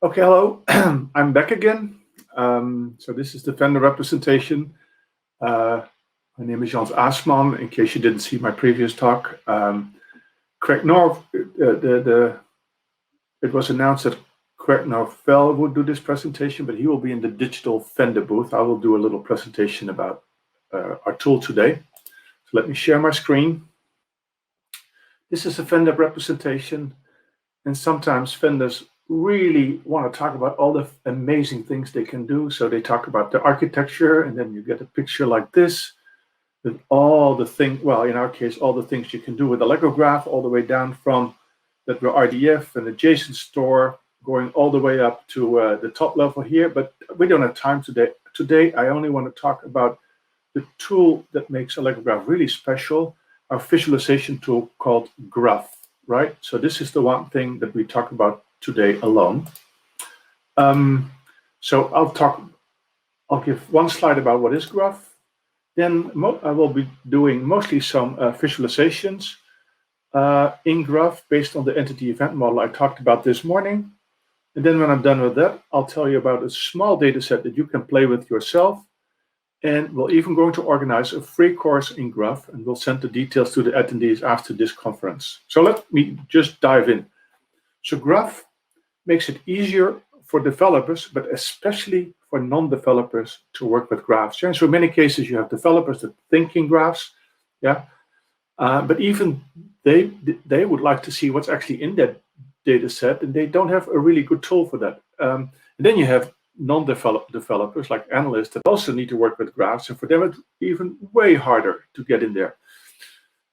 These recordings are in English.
Okay, hello. I'm back again. So this is the vendor representation. My name is Jans Aasman, in case you didn't see my previous talk. Craig North, it was announced that Craig Norvell would do this presentation, but he will be in the digital vendor booth. I will do a little presentation about our tool today. So let me share my screen. This is a vendor representation, and sometimes vendors really want to talk about all the amazing things they can do. So they talk about the architecture, and then you get a picture like this with all the things, well, in our case, all the things you can do with a Lego graph, all the way down from that were RDF and adjacent store, going all the way up to the top level here. But we don't have time today. Today, I only want to talk about the tool that makes a Lego graph really special, our visualization tool called Graph. Right? So this is the one thing that we talk about today alone. So I'll give one slide about what is Graph. Then I will be doing mostly some visualizations in Graph based on the entity event model I talked about this morning. And then when I'm done with that, I'll tell you about a small data set that you can play with yourself. And we're even going to organize a free course in Graph, and we'll send the details to the attendees after this conference. So let me just dive in. So Graph makes it easier for developers, but especially for non-developers to work with graphs. And so in many cases, you have developers that think in graphs, but even they would like to see what's actually in that data set, and they don't have a really good tool for that. And then you have non-developers like analysts that also need to work with graphs, and for them it's even way harder to get in there.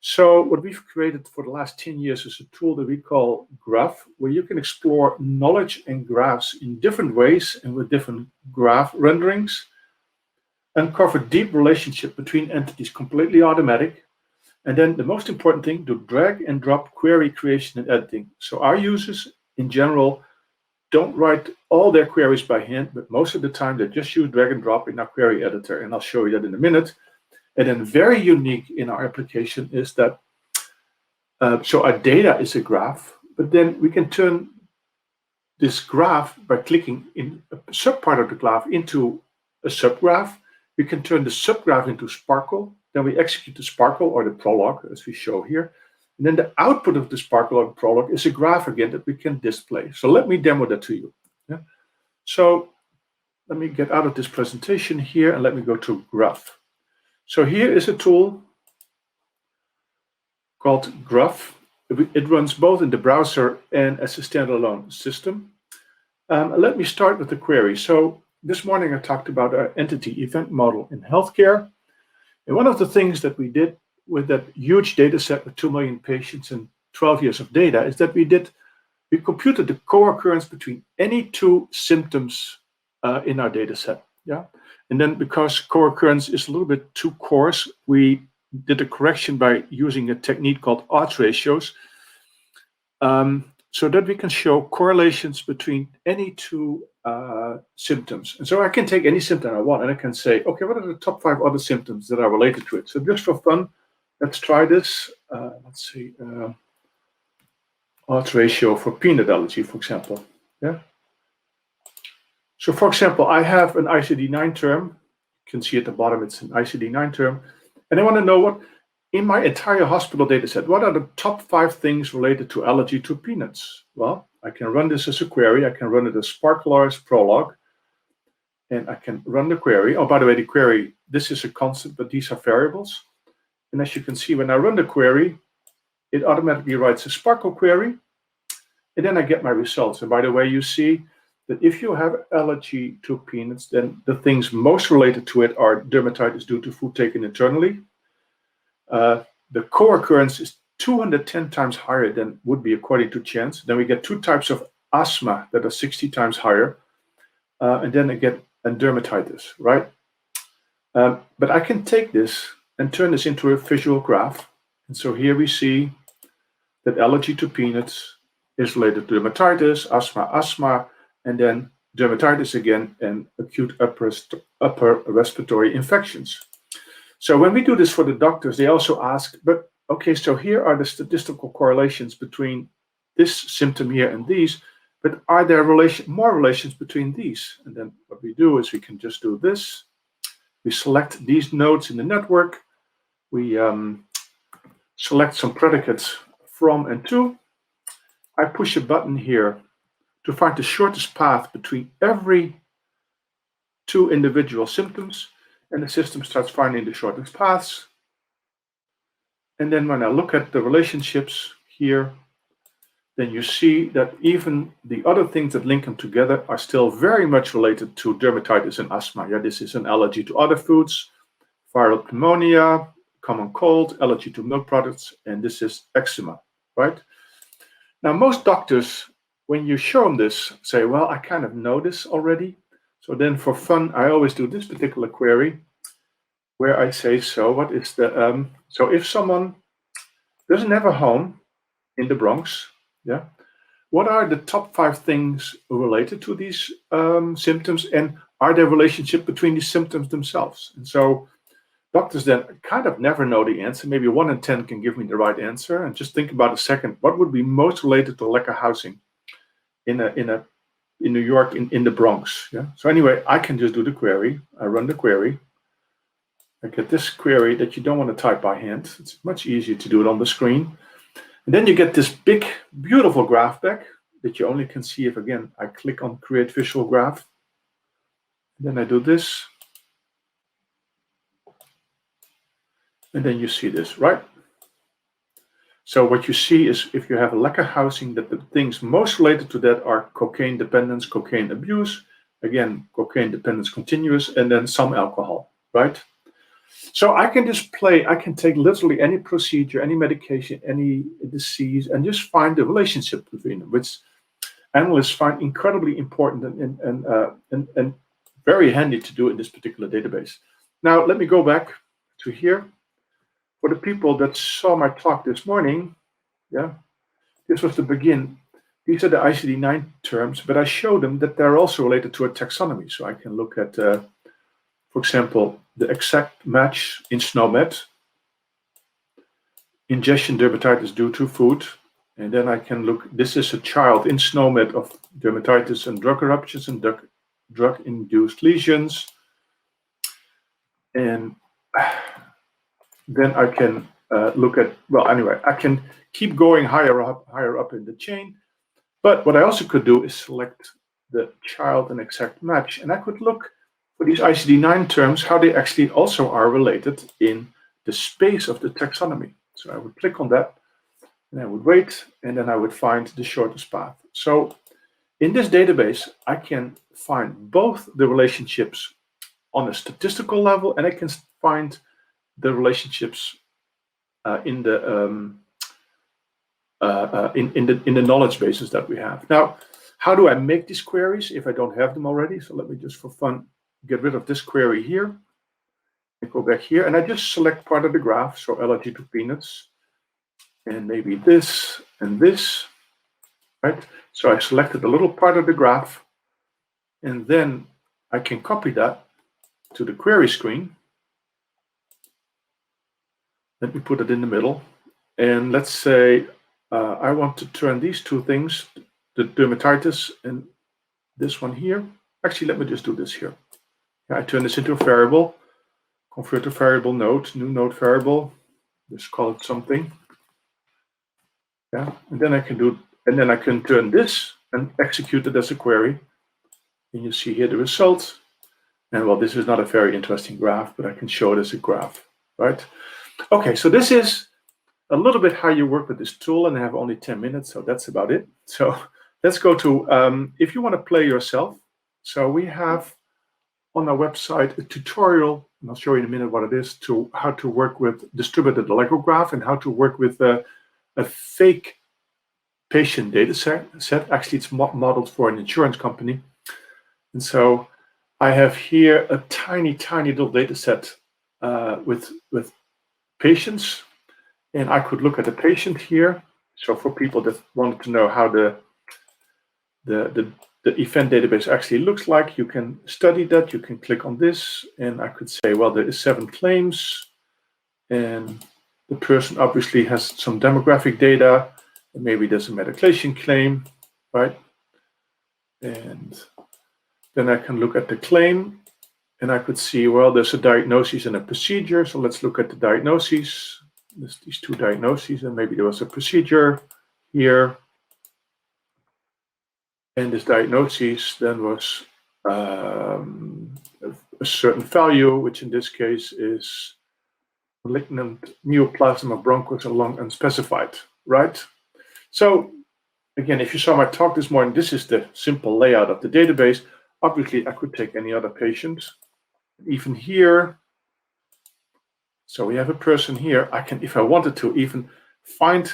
So what we've created for the last 10 years is a tool that we call Graph, where you can explore knowledge and graphs in different ways and with different graph renderings, uncover deep relationship between entities completely automatic, and then the most important thing, do drag and drop query creation and editing. So our users in general don't write all their queries by hand, but most of the time they just use drag and drop in our query editor, and I'll show you that in a minute. And then very unique in our application is that, so our data is a graph, but then we can turn this graph by clicking in a subpart of the graph into a subgraph. We can turn the subgraph into Sparkle, then we execute the Sparkle or the Prolog as we show here. And then the output of the Sparkle or Prolog is a graph again that we can display. So let me demo that to you. Yeah? So let me get out of this presentation here and let me go to Graph. So here is a tool called Graph. It runs both in the browser and as a standalone system. Let me start with the query. So this morning I talked about our entity event model in healthcare. And one of the things that we did with that huge data set of 2 million patients and 12 years of data is that we computed the co-occurrence between any two symptoms in our data set. Yeah. And then because co-occurrence is a little bit too coarse, we did a correction by using a technique called odds ratios, so that we can show correlations between any two symptoms. And so I can take any symptom I want and I can say, okay, what are the top 5 other symptoms that are related to it? So just for fun, let's try this. Let's see, odds ratio for peanut allergy, for example. Yeah. So for example, I have an ICD-9 term. You can see at the bottom, it's an ICD-9 term. And I want to know what, in my entire hospital data set, what are the top 5 things related to allergy to peanuts? Well, I can run this as a query. I can run it as Sparkle or as Prolog. And I can run the query. Oh, by the way, the query, this is a constant, but these are variables. And as you can see, when I run the query, it automatically writes a Sparkle query. And then I get my results. And by the way, you see that if you have allergy to peanuts, then the things most related to it are dermatitis due to food taken internally. The co-occurrence is 210 times higher than would be according to chance. Then we get 2 types of asthma that are 60 times higher. And then I get dermatitis, right? But I can take this and turn this into a visual graph. And so here we see that allergy to peanuts is related to dermatitis, asthma, and then dermatitis again, and acute upper respiratory infections. So when we do this for the doctors, they also ask, but okay, so here are the statistical correlations between this symptom here and these, but are there more relations between these? And then what we do is we can just do this. We select these nodes in the network. We select some predicates from and to. I push a button here to find the shortest path between every two individual symptoms, and the system starts finding the shortest paths. And then when I look at the relationships here, then you see that even the other things that link them together are still very much related to dermatitis and asthma. Yeah, this is an allergy to other foods, viral pneumonia, common cold, allergy to milk products, and this is eczema, right? Now, most doctors, when you show them this, say, well, I kind of know this already. So then for fun, I always do this particular query where I say, so what is the, so if someone doesn't have a home in the Bronx, yeah, what are the top 5 things related to these symptoms, and are there relationship between these symptoms themselves? And so doctors then kind of never know the answer. Maybe 1 in 10 can give me the right answer. And just think about a second, what would be most related to lack of housing in New York, in the Bronx? Yeah. So anyway, I can just do the query. I run the query. I get this query that you don't want to type by hand. It's much easier to do it on the screen. And then you get this big, beautiful graph back that you only can see if, again, I click on Create Visual Graph. And then I do this. And then you see this, right? So what you see is if you have a lack of housing, that the things most related to that are cocaine dependence, cocaine abuse, again, cocaine dependence continuous, and then some alcohol, right? So I can I can take literally any procedure, any medication, any disease, and just find the relationship between them, which analysts find incredibly important and very handy to do in this particular database. Now, let me go back to here. For the people that saw my talk this morning, yeah, this was the begin. These are the ICD-9 terms, but I showed them that they're also related to a taxonomy. So I can look at, for example, the exact match in SNOMED, ingestion dermatitis due to food. And then I can look, this is a child in SNOMED of dermatitis and drug eruptions and drug-induced lesions. And then I can look at, well, anyway, I can keep going higher up in the chain. But what I also could do is select the child and exact match. And I could look for these ICD-9 terms, how they actually also are related in the space of the taxonomy. So I would click on that, and I would wait, and then I would find the shortest path. So in this database, I can find both the relationships on a statistical level, and I can find the relationships in the knowledge bases that we have. Now, how do I make these queries if I don't have them already? So let me just, for fun, get rid of this query here and go back here, and I just select part of the graph. So allergy to peanuts, and maybe this and this, right? So I selected a little part of the graph, and then I can copy that to the query screen. Let me put it in the middle. And let's say I want to turn these two things, the dermatitis and this one here. Actually, let me just do this here. I turn this into a variable, convert to variable node, new node variable, just call it something. Yeah, and then I can turn this and execute it as a query. And you see here the result. And well, this is not a very interesting graph, but I can show it as a graph, right? Okay, so this is a little bit how you work with this tool, and I have only 10 minutes, so that's about it. So let's go to, if you want to play yourself. So we have on our website a tutorial, and I'll show you in a minute what it is, to how to work with distributed Lego graph and how to work with a fake patient data set. Actually, it's modeled for an insurance company. And so I have here a tiny little data set with patients, and I could look at the patient here. So for people that wanted to know how the event database actually looks like, you can study that. You can click on this, and I could say, well, there is 7 claims, and the person obviously has some demographic data, and maybe there's a medication claim, right? And then I can look at the claim, and I could see, well, there's a diagnosis and a procedure. So let's look at the diagnoses. There's these two diagnoses, and maybe there was a procedure here. And this diagnosis then was a certain value, which in this case is malignant neoplasm of bronchus and lung unspecified, right? So again, if you saw my talk this morning, this is the simple layout of the database. Obviously, I could take any other patient. Even here, so we have a person here. I can, if I wanted to, even find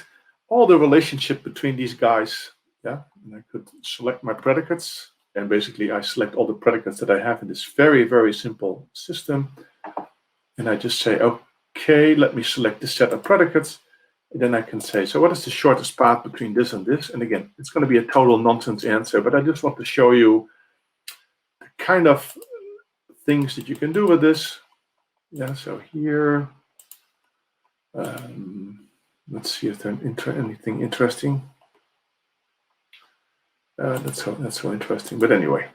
all the relationship between these guys. Yeah, and I could select my predicates, and basically I select all the predicates that I have in this very, very simple system. And I just say, okay, let me select this set of predicates. And then I can say, so what is the shortest path between this and this? And again, it's going to be a total nonsense answer, but I just want to show you the kind of things that you can do with this. Yeah, so here, let's see if there's anything interesting. That's so interesting. But anyway,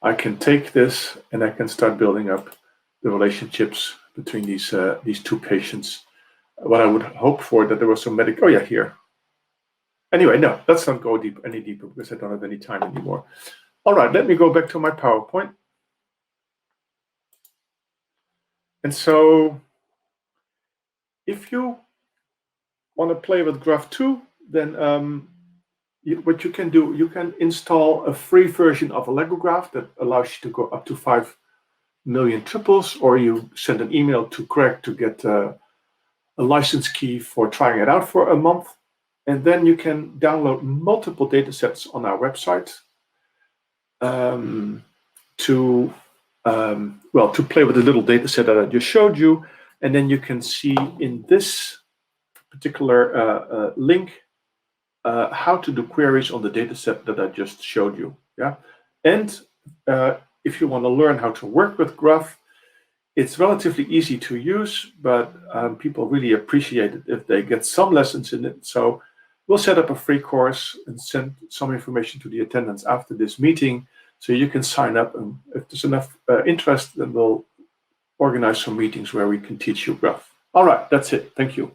I can take this and I can start building up the relationships between these two patients. What I would hope for, that there was some medical. Oh yeah, here. Anyway, no, let's not go any deeper because I don't have any time anymore. All right, let me go back to my PowerPoint. And so, if you want to play with Graph 2, then what you can do, you can install a free version of AllegroGraph that allows you to go up to 5 million triples, or you send an email to Craig to get a license key for trying it out for a month. And then you can download multiple data sets on our website to play with the little data set that I just showed you. And then you can see in this particular link how to do queries on the data set that I just showed you. Yeah, and if you want to learn how to work with Graph, it's relatively easy to use, but people really appreciate it if they get some lessons in it. So we'll set up a free course and send some information to the attendants after this meeting, so you can sign up. And if there's enough interest, then we'll organize some meetings where we can teach you Graph. All right, that's it. Thank you.